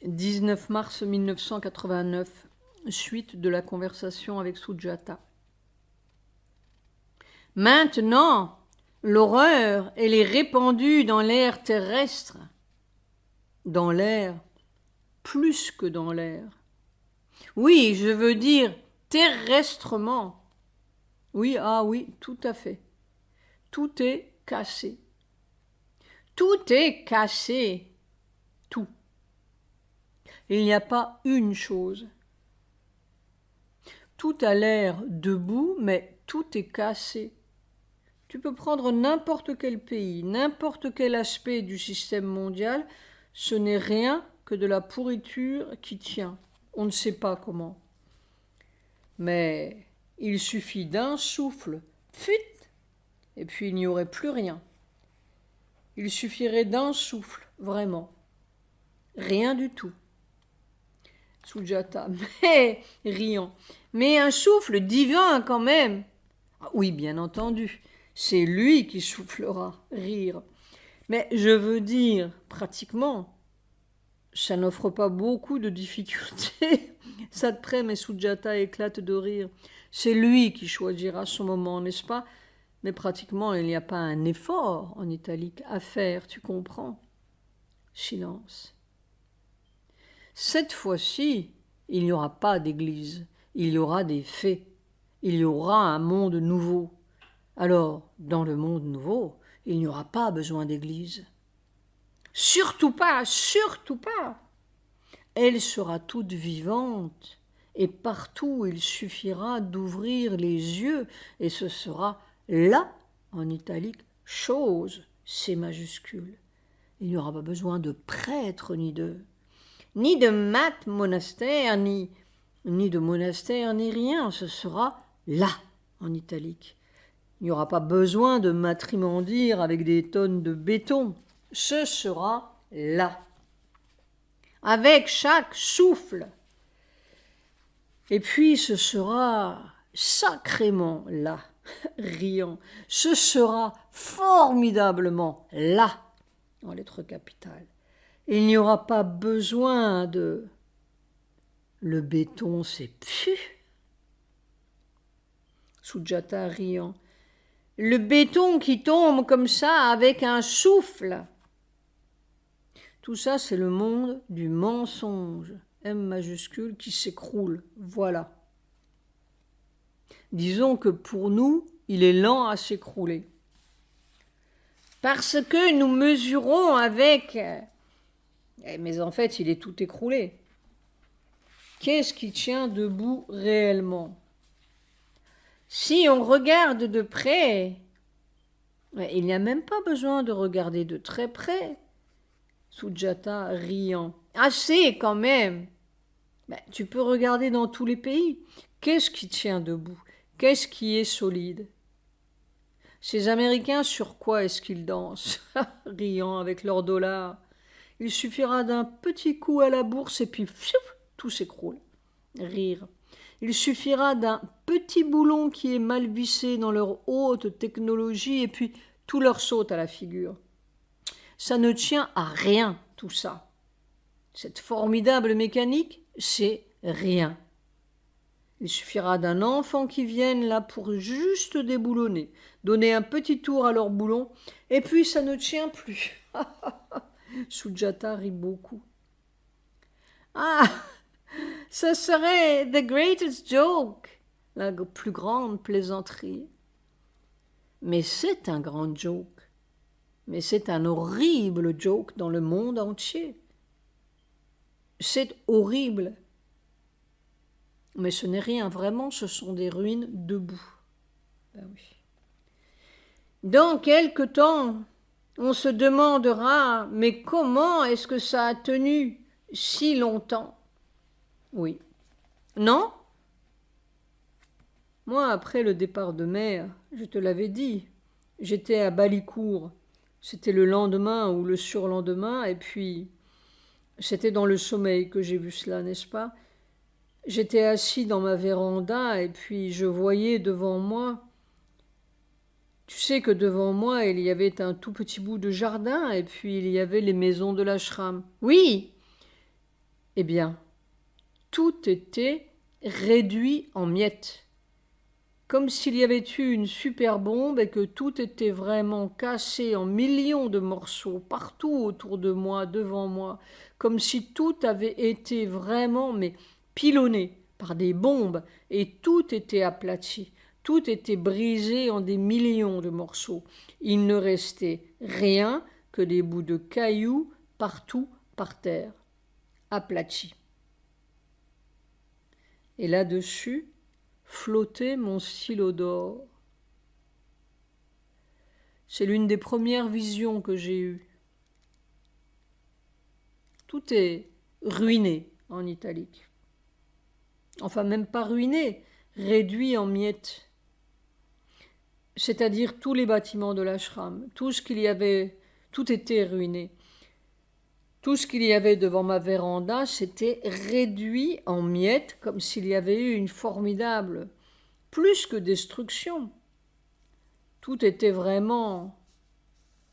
19 mars 1989, suite de la conversation avec Sujata. Maintenant, l'horreur, elle est répandue dans l'air terrestre, dans l'air, plus que dans l'air. Oui, je veux dire terrestrement. Oui, ah oui, tout à fait. Tout est cassé. Tout est cassé. Tout. Il n'y a pas une chose. Tout a l'air debout, mais tout est cassé. Tu peux prendre n'importe quel pays, n'importe quel aspect du système mondial, ce n'est rien que de la pourriture qui tient. On ne sait pas comment. Mais il suffit d'un souffle, pfut, et puis il n'y aurait plus rien. Il suffirait d'un souffle, vraiment. Rien du tout. Sujata, mais riant. Mais un souffle divin quand même. Ah oui, bien entendu. C'est lui qui soufflera, rire. Mais je veux dire, pratiquement, ça n'offre pas beaucoup de difficultés. Satprem et Sujata éclatent de rire. C'est lui qui choisira son moment, n'est-ce pas? Mais pratiquement, il n'y a pas un effort, en italique, à faire, tu comprends? Silence. Cette fois-ci, il n'y aura pas d'église, il y aura des faits, il y aura un monde nouveau. Alors, dans le monde nouveau, il n'y aura pas besoin d'église. Surtout pas, surtout pas. Elle sera toute vivante, et partout il suffira d'ouvrir les yeux, et ce sera là, en italique, chose, C majuscule. Il n'y aura pas besoin de prêtre ni de monastère, ni de monastère, ni rien. Ce sera là, en italique. Il n'y aura pas besoin de matrimondir avec des tonnes de béton. Ce sera là. Avec chaque souffle. Et puis ce sera sacrément là, riant. Ce sera formidablement là, en lettres capitales. Il n'y aura pas besoin de... Le béton, c'est pfu. Sujata riant. Le béton qui tombe comme ça avec un souffle. Tout ça, c'est le monde du mensonge, M majuscule, qui s'écroule. Voilà. Disons que pour nous, il est lent à s'écrouler. Parce que nous mesurons avec... Mais en fait, il est tout écroulé. Qu'est-ce qui tient debout réellement? Si on regarde de près, il n'y a même pas besoin de regarder de très près. Sujata riant. Assez quand même. Tu peux regarder dans tous les pays. Qu'est-ce qui tient debout? Qu'est-ce qui est solide? Ces Américains, sur quoi est-ce qu'ils dansent? Riant avec leurs dollars. Il suffira d'un petit coup à la bourse et puis pfiou, tout s'écroule. Rire. Il suffira d'un petit boulon qui est mal vissé dans leur haute technologie et puis tout leur saute à la figure. Ça ne tient à rien, tout ça. Cette formidable mécanique, c'est rien. Il suffira d'un enfant qui vienne là pour juste déboulonner, donner un petit tour à leur boulon, et puis ça ne tient plus. Sujata rit beaucoup. Ah, ce serait the greatest joke, la plus grande plaisanterie. Mais c'est un grand joke. Mais c'est un horrible joke dans le monde entier. C'est horrible. Mais ce n'est rien, vraiment, ce sont des ruines debout. Ben oui. Dans quelque temps, on se demandera, mais comment est-ce que ça a tenu si longtemps? Oui. Non? Moi, après le départ de mère, je te l'avais dit, j'étais à Balicourt. C'était le lendemain ou le surlendemain, et puis c'était dans le sommeil que j'ai vu cela, n'est-ce pas? J'étais assis dans ma véranda, et puis je voyais devant moi... Tu sais que devant moi, il y avait un tout petit bout de jardin, et puis il y avait les maisons de l'ashram. Oui, eh bien, tout était réduit en miettes, comme s'il y avait eu une super bombe et que tout était vraiment cassé en millions de morceaux partout autour de moi, devant moi, comme si tout avait été vraiment pilonné par des bombes et tout était aplati, tout était brisé en des millions de morceaux. Il ne restait rien que des bouts de cailloux partout par terre, aplatis. Et là-dessus flottait mon stylo d'or. C'est l'une des premières visions que j'ai eues. Tout est ruiné en italique. Enfin, même pas ruiné, réduit en miettes. C'est-à-dire tous les bâtiments de l'ashram, tout ce qu'il y avait, tout était ruiné. Tout ce qu'il y avait devant ma véranda, s'était réduit en miettes, comme s'il y avait eu une formidable, plus que destruction. Tout était vraiment...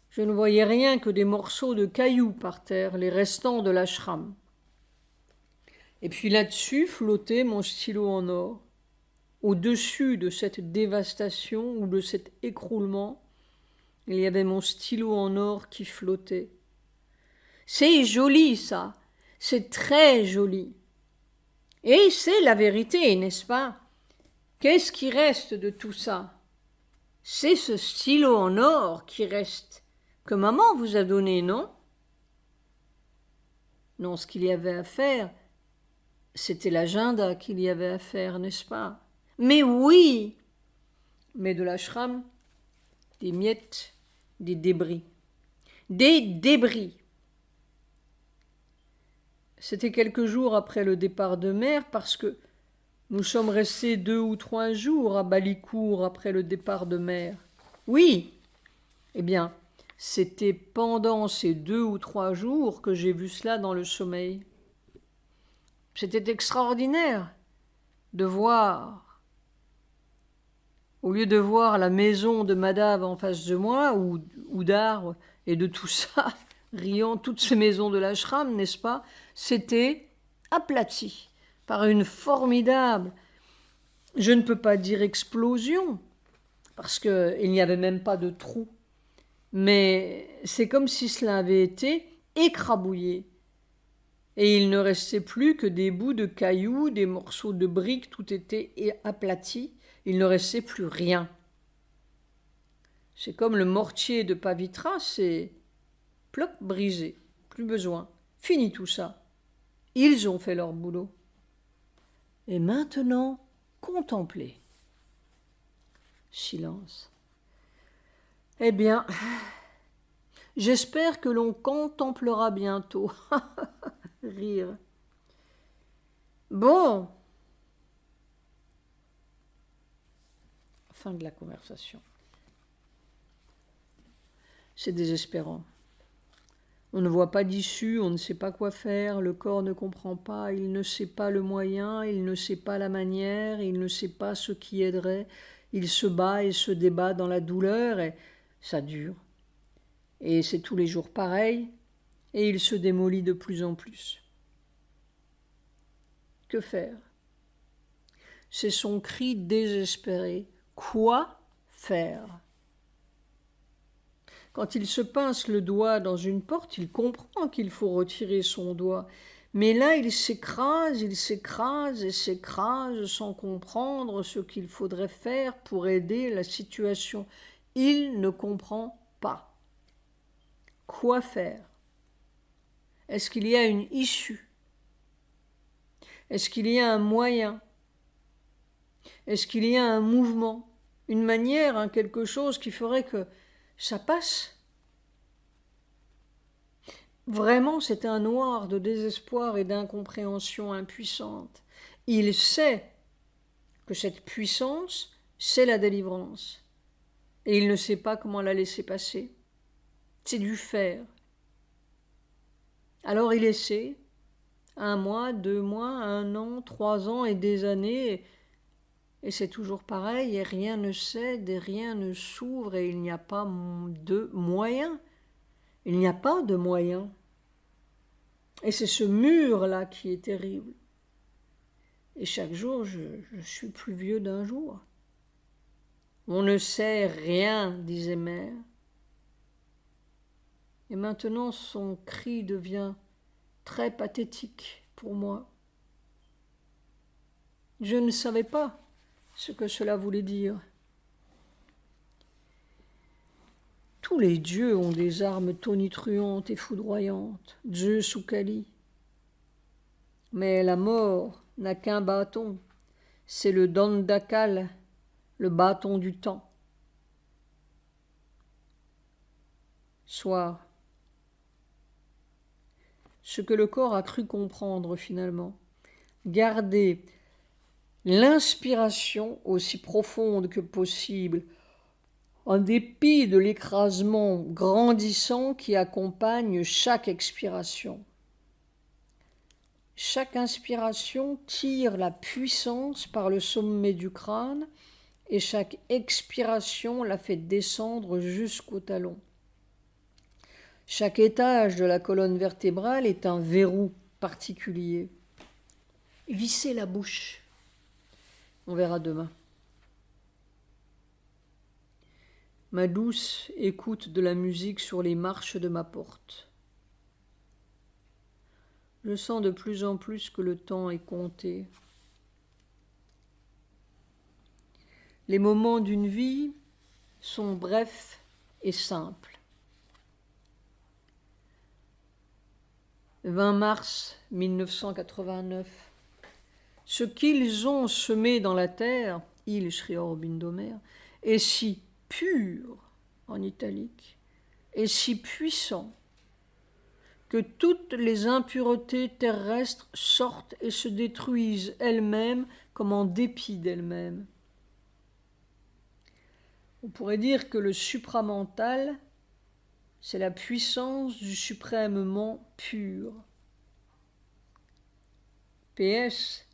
Je ne voyais rien que des morceaux de cailloux par terre, les restants de l'ashram. Et puis là-dessus flottait mon stylo en or. Au-dessus de cette dévastation ou de cet écroulement, il y avait mon stylo en or qui flottait. C'est joli, ça. C'est très joli. Et c'est la vérité, n'est-ce pas? Qu'est-ce qui reste de tout ça? C'est ce stylo en or qui reste, que maman vous a donné, non? Non, ce qu'il y avait à faire, c'était l'agenda qu'il y avait à faire, n'est-ce pas? Mais oui! Mais de l'ashram, des miettes, des débris. Des débris! C'était quelques jours après le départ de mère parce que nous sommes restés 2 ou 3 jours à Balicourt après le départ de mère. Oui! Eh bien, c'était pendant ces 2 ou 3 jours que j'ai vu cela dans le sommeil. C'était extraordinaire de voir, au lieu de voir la maison de Madame en face de moi, ou d'arbres et de tout ça, riant, toutes ces maisons de l'ashram, n'est-ce pas? C'était aplati par une formidable, je ne peux pas dire explosion, parce qu'il n'y avait même pas de trou, mais c'est comme si cela avait été écrabouillé. Et il ne restait plus que des bouts de cailloux, des morceaux de briques, tout était aplati, il ne restait plus rien. C'est comme le mortier de Pavitra, c'est ploc, brisé, plus besoin, fini tout ça. Ils ont fait leur boulot. Et maintenant, contemplez. Silence. Eh bien, j'espère que l'on contemplera bientôt. Rire. Bon. Fin de la conversation. C'est désespérant. On ne voit pas d'issue, on ne sait pas quoi faire, le corps ne comprend pas, il ne sait pas le moyen, il ne sait pas la manière, il ne sait pas ce qui aiderait. Il se bat et se débat dans la douleur et ça dure. Et c'est tous les jours pareil et il se démolit de plus en plus. Que faire? C'est son cri désespéré. Quoi faire? Quand il se pince le doigt dans une porte, il comprend qu'il faut retirer son doigt. Mais là, il s'écrase et s'écrase sans comprendre ce qu'il faudrait faire pour aider la situation. Il ne comprend pas. Quoi faire? Est-ce qu'il y a une issue? Est-ce qu'il y a un moyen? Est-ce qu'il y a un mouvement? Une manière, quelque chose qui ferait que ça passe? Vraiment, c'est un noir de désespoir et d'incompréhension impuissante. Il sait que cette puissance, c'est la délivrance. Et il ne sait pas comment la laisser passer. C'est du faire. Alors il essaie, 1 mois, 2 mois, 1 an, 3 ans et des années, et c'est toujours pareil, et rien ne cède, et rien ne s'ouvre, et il n'y a pas de moyen. Il n'y a pas de moyen. Et c'est ce mur-là qui est terrible. Et chaque jour, je suis plus vieux d'un jour. On ne sait rien, disait Mère. Et maintenant, son cri devient très pathétique pour moi. Je ne savais pas ce que cela voulait dire. Tous les dieux ont des armes tonitruantes et foudroyantes, Zeus ou Kali. Mais la mort n'a qu'un bâton, c'est le Dandakal, le bâton du temps. Soir. Ce que le corps a cru comprendre finalement. Garder l'inspiration aussi profonde que possible, en dépit de l'écrasement grandissant qui accompagne chaque expiration. Chaque inspiration tire la puissance par le sommet du crâne et chaque expiration la fait descendre jusqu'au talon. Chaque étage de la colonne vertébrale est un verrou particulier. Vissez la bouche. On verra demain. Ma douce écoute de la musique sur les marches de ma porte. Je sens de plus en plus que le temps est compté. Les moments d'une vie sont brefs et simples. 20 mars 1989. Ce qu'ils ont semé dans la terre, il, Sri Aurobindo Mère, est si pur, en italique, et si puissant, que toutes les impuretés terrestres sortent et se détruisent elles-mêmes comme en dépit d'elles-mêmes. On pourrait dire que le supramental, c'est la puissance du suprêmement pur. PS,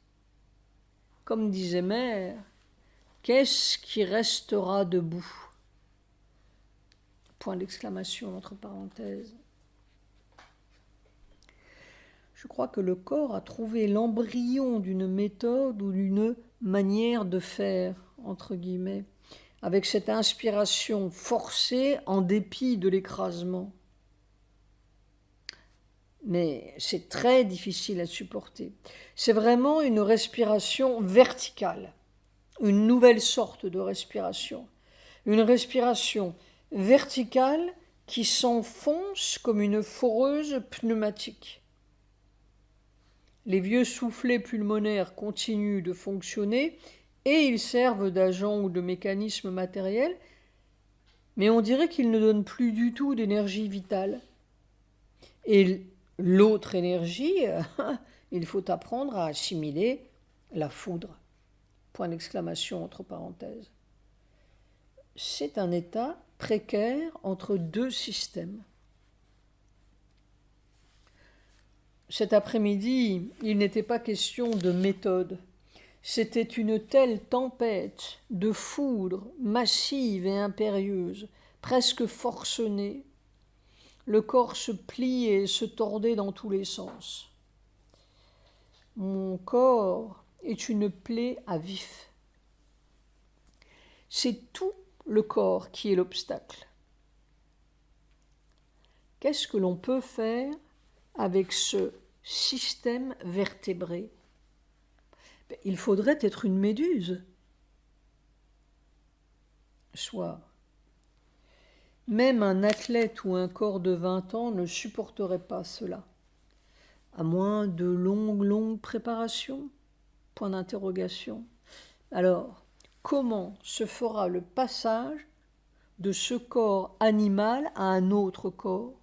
comme disait Mère, qu'est-ce qui restera debout? Point d'exclamation entre parenthèses. Je crois que le corps a trouvé l'embryon d'une méthode ou d'une manière de faire, entre guillemets, avec cette inspiration forcée en dépit de l'écrasement. Mais c'est très difficile à supporter. C'est vraiment une respiration verticale, une nouvelle sorte de respiration. Une respiration verticale qui s'enfonce comme une foreuse pneumatique. Les vieux soufflets pulmonaires continuent de fonctionner et ils servent d'agents ou de mécanismes matériels, mais on dirait qu'ils ne donnent plus du tout d'énergie vitale. Et l'autre énergie, il faut apprendre à assimiler la foudre. Point d'exclamation entre parenthèses. C'est un état précaire entre deux systèmes. Cet après-midi, il n'était pas question de méthode. C'était une telle tempête de foudre massive et impérieuse, presque forcenée. Le corps se pliait et se tordait dans tous les sens. Mon corps est une plaie à vif. C'est tout le corps qui est l'obstacle. Qu'est-ce que l'on peut faire avec ce système vertébré? Il faudrait être une méduse. Soit. Même un athlète ou un corps de 20 ans ne supporterait pas cela. À moins de longues préparations? Point d'interrogation. Alors, comment se fera le passage de ce corps animal à un autre corps?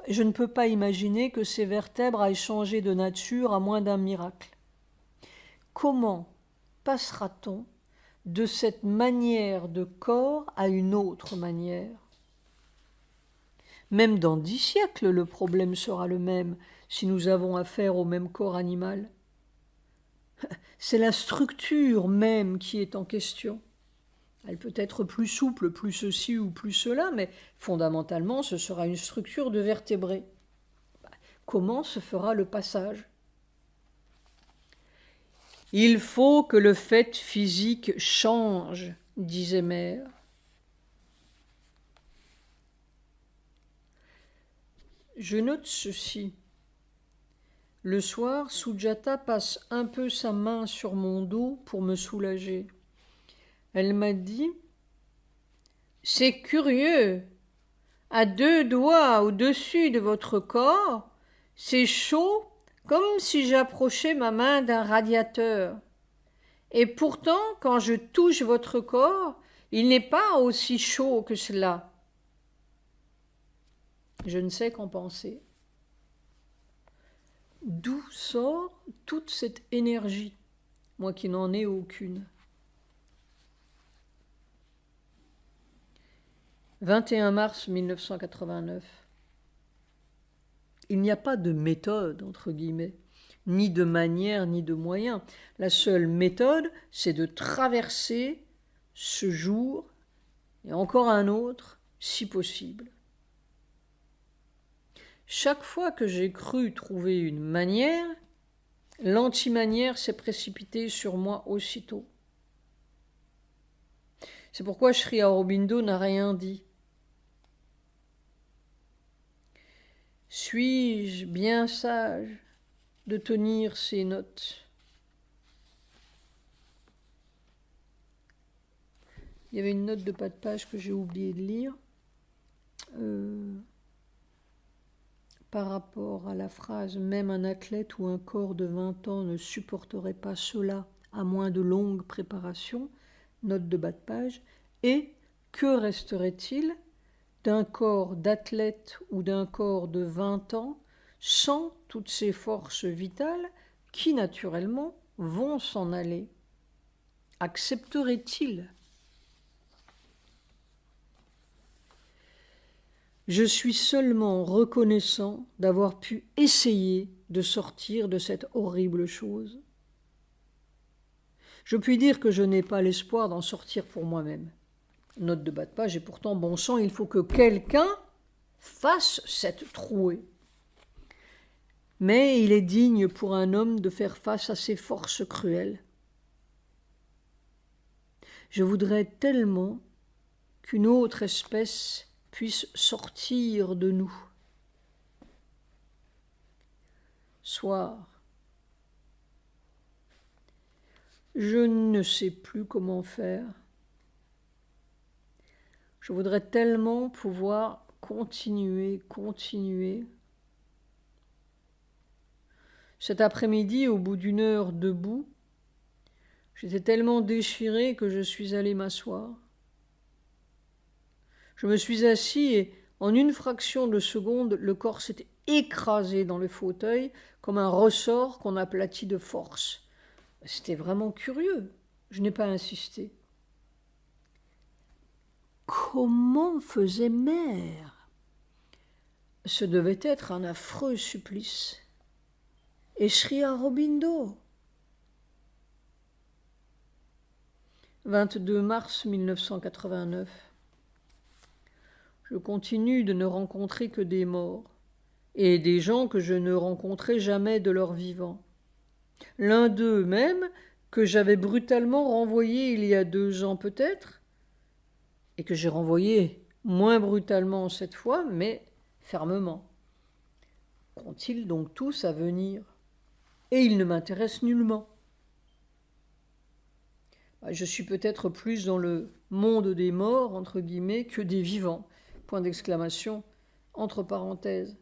Je ne peux pas imaginer que ces vertèbres aillent changer de nature à moins d'un miracle. Comment passera-t-on de cette manière de corps à une autre manière? Même dans 10 siècles, le problème sera le même si nous avons affaire au même corps animal. C'est la structure même qui est en question. Elle peut être plus souple, plus ceci ou plus cela, mais fondamentalement, ce sera une structure de vertébrés. comment se fera le passage? Il faut que le fait physique change, disait Mère. Je note ceci. Le soir, Sujata passe un peu sa main sur mon dos pour me soulager. Elle m'a dit « C'est curieux, à 2 doigts au-dessus de votre corps, c'est chaud comme si j'approchais ma main d'un radiateur. Et pourtant, quand je touche votre corps, il n'est pas aussi chaud que cela. » Je ne sais qu'en penser. D'où sort toute cette énergie, moi qui n'en ai aucune? 21 mars 1989. Il n'y a pas de méthode, entre guillemets, ni de manière, ni de moyen. La seule méthode, c'est de traverser ce jour et encore un autre, si possible. Chaque fois que j'ai cru trouver une manière, l'antimanière s'est précipitée sur moi aussitôt. C'est pourquoi Sri Aurobindo n'a rien dit. Suis-je bien sage de tenir ces notes? Il y avait une note de pas de page que j'ai oublié de lire. Par rapport à la phrase « Même un athlète ou un corps de 20 ans ne supporterait pas cela à moins de longues préparations », note de bas de page, et « Que resterait-il d'un corps d'athlète ou d'un corps de 20 ans sans toutes ces forces vitales qui, naturellement, vont s'en aller? Accepterait-il ? Je suis seulement reconnaissant d'avoir pu essayer de sortir de cette horrible chose. Je puis dire que je n'ai pas l'espoir d'en sortir pour moi-même. Note de bas de page, et pourtant, bon sang, il faut que quelqu'un fasse cette trouée. Mais il est digne pour un homme de faire face à ces forces cruelles. Je voudrais tellement qu'une autre espèce puisse sortir de nous. Soir. Je ne sais plus comment faire. Je voudrais tellement pouvoir continuer. Cet après-midi, au bout d'1 heure debout, j'étais tellement déchiré que je suis allé m'asseoir. Je me suis assis et, en une fraction de seconde, le corps s'est écrasé dans le fauteuil comme un ressort qu'on aplatit de force. C'était vraiment curieux. Je n'ai pas insisté. Comment faisait Mère? Ce devait être un affreux supplice. Et Sri Aurobindo. 22 mars 1989. Je continue de ne rencontrer que des morts, et des gens que je ne rencontrai jamais de leur vivant. L'un d'eux même, que j'avais brutalement renvoyé il y a 2 ans peut-être, et que j'ai renvoyé moins brutalement cette fois, mais fermement. Qu'ont-ils donc tous à venir? Et ils ne m'intéressent nullement. Je suis peut-être plus dans le monde des morts, entre guillemets, que des vivants. Point d'exclamation, entre parenthèses.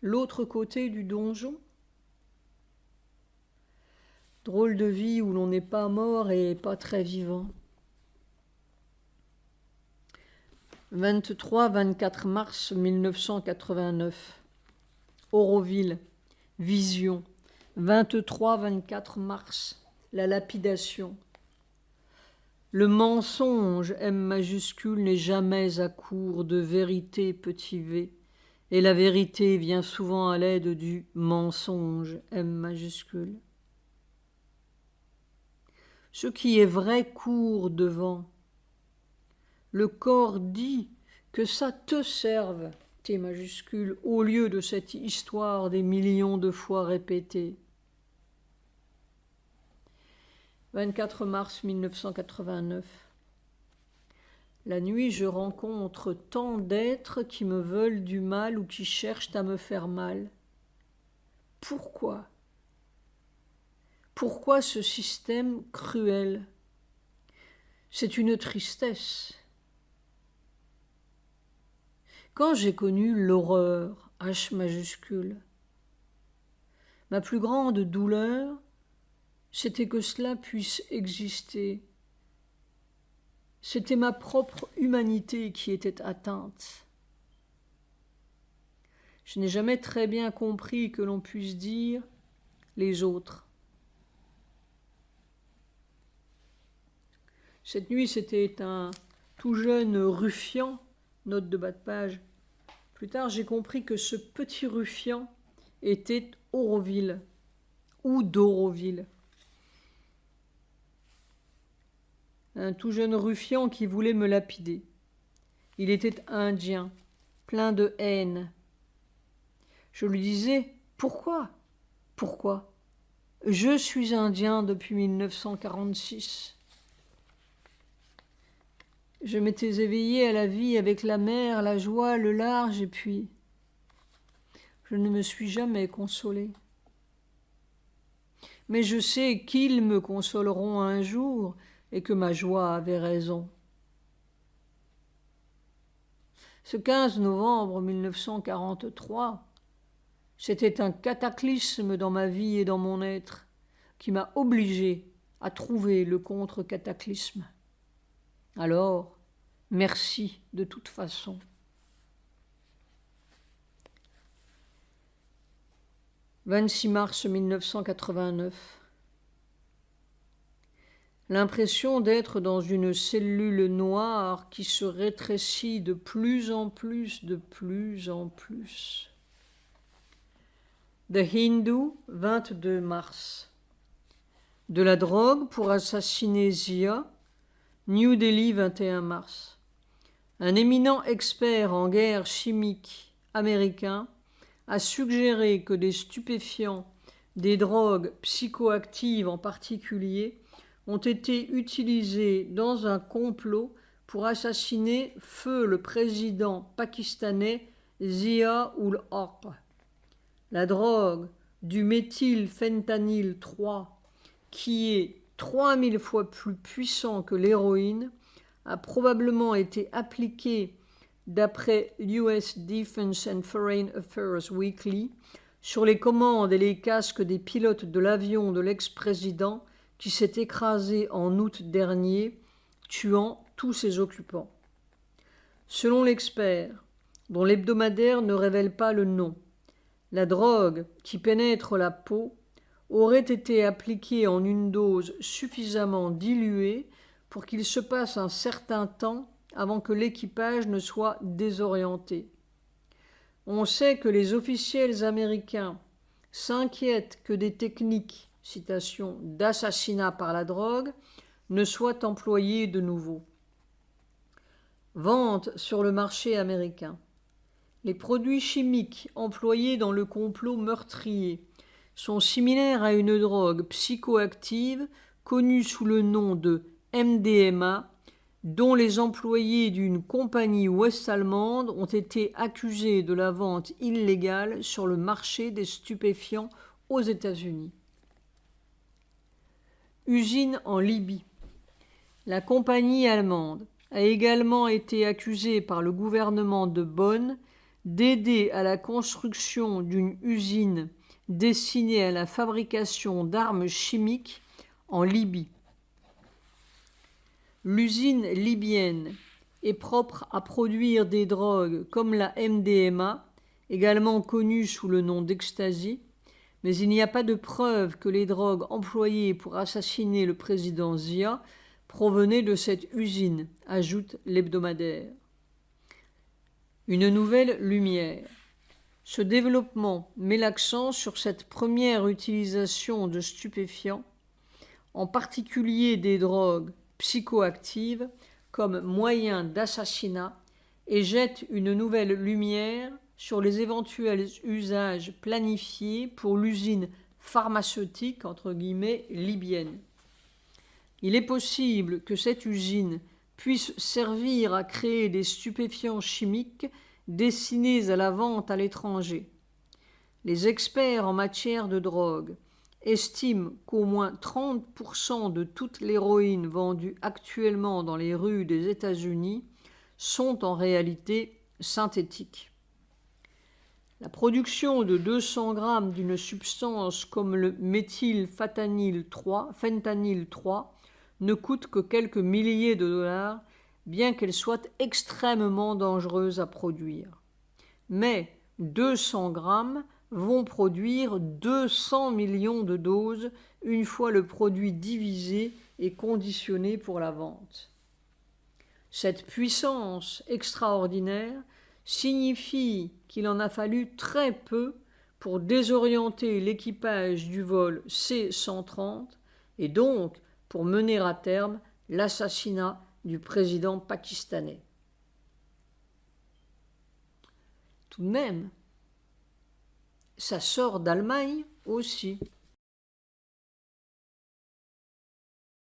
L'autre côté du donjon. Drôle de vie où l'on n'est pas mort et pas très vivant. 23-24 mars 1989. Auroville, vision. 23-24 mars, la lapidation. Le mensonge, M majuscule, n'est jamais à court de vérité, petit v, et la vérité vient souvent à l'aide du mensonge, M majuscule. Ce qui est vrai court devant. Le corps dit que ça te serve, T majuscule, au lieu de cette histoire des millions de fois répétée. 24 mars 1989. La nuit, je rencontre tant d'êtres qui me veulent du mal ou qui cherchent à me faire mal. Pourquoi ? Pourquoi ce système cruel ? C'est une tristesse. Quand j'ai connu l'horreur, H majuscule, ma plus grande douleur, c'était que cela puisse exister. C'était ma propre humanité qui était atteinte. Je n'ai jamais très bien compris que l'on puisse dire les autres. Cette nuit, c'était un tout jeune ruffian, note de bas de page. Plus tard, j'ai compris que ce petit ruffian était Auroville ou d'Auroville. Un tout jeune ruffian qui voulait me lapider. Il était indien, plein de haine. Je lui disais « Pourquoi ? Pourquoi ? Je suis indien depuis 1946. » Je m'étais éveillé à la vie avec la mer, la joie, le large, et puis je ne me suis jamais consolé. Mais je sais qu'ils me consoleront un jour et que ma joie avait raison. Ce 15 novembre 1943, c'était un cataclysme dans ma vie et dans mon être qui m'a obligé à trouver le contre-cataclysme. Alors, merci de toute façon. « 26 mars 1989. L'impression d'être dans une cellule noire qui se rétrécit de plus en plus, de plus en plus. The Hindu, 22 mars. De la drogue pour assassiner Zia, New Delhi, 21 mars. Un éminent expert en guerre chimique américain a suggéré que des stupéfiants, des drogues psychoactives en particulier, ont été utilisés dans un complot pour assassiner feu le président pakistanais Zia-ul-Haq. La drogue du méthylphéntanil 3, qui est 3000 fois plus puissant que l'héroïne, a probablement été appliquée, d'après l'US Defense and Foreign Affairs Weekly, sur les commandes et les casques des pilotes de l'avion de l'ex-président qui s'est écrasé en août dernier, tuant tous ses occupants. Selon l'expert, dont l'hebdomadaire ne révèle pas le nom, la drogue qui pénètre la peau aurait été appliquée en une dose suffisamment diluée pour qu'il se passe un certain temps avant que l'équipage ne soit désorienté. On sait que les officiels américains s'inquiètent que des techniques, citation, d'assassinat par la drogue ne soient employées de nouveau. Vente sur le marché américain. Les produits chimiques employés dans le complot meurtrier sont similaires à une drogue psychoactive connue sous le nom de MDMA, dont les employés d'une compagnie ouest-allemande ont été accusés de la vente illégale sur le marché des stupéfiants aux États-Unis. Usine en Libye. La compagnie allemande a également été accusée par le gouvernement de Bonn d'aider à la construction d'une usine destinée à la fabrication d'armes chimiques en Libye. L'usine libyenne est propre à produire des drogues comme la MDMA, également connue sous le nom d'ecstasy, mais il n'y a pas de preuve que les drogues employées pour assassiner le président Zia provenaient de cette usine, ajoute l'hebdomadaire. Une nouvelle lumière. Ce développement met l'accent sur cette première utilisation de stupéfiants, en particulier des drogues psychoactives, comme moyen d'assassinat et jette une nouvelle lumière sur les éventuels usages planifiés pour l'usine pharmaceutique entre guillemets libyenne. Il est possible que cette usine puisse servir à créer des stupéfiants chimiques destinés à la vente à l'étranger. Les experts en matière de drogue estiment qu'au moins 30% de toute l'héroïne vendue actuellement dans les rues des États-Unis sont en réalité synthétiques. La production de 200 grammes d'une substance comme le méthylfentanyl 3 ne coûte que quelques milliers de dollars, bien qu'elle soit extrêmement dangereuse à produire. Mais 200 grammes vont produire 200 millions de doses une fois le produit divisé et conditionné pour la vente. Cette puissance extraordinaire signifie qu'il en a fallu très peu pour désorienter l'équipage du vol C-130 et donc pour mener à terme l'assassinat du président pakistanais. Tout de même, ça sort d'Allemagne aussi.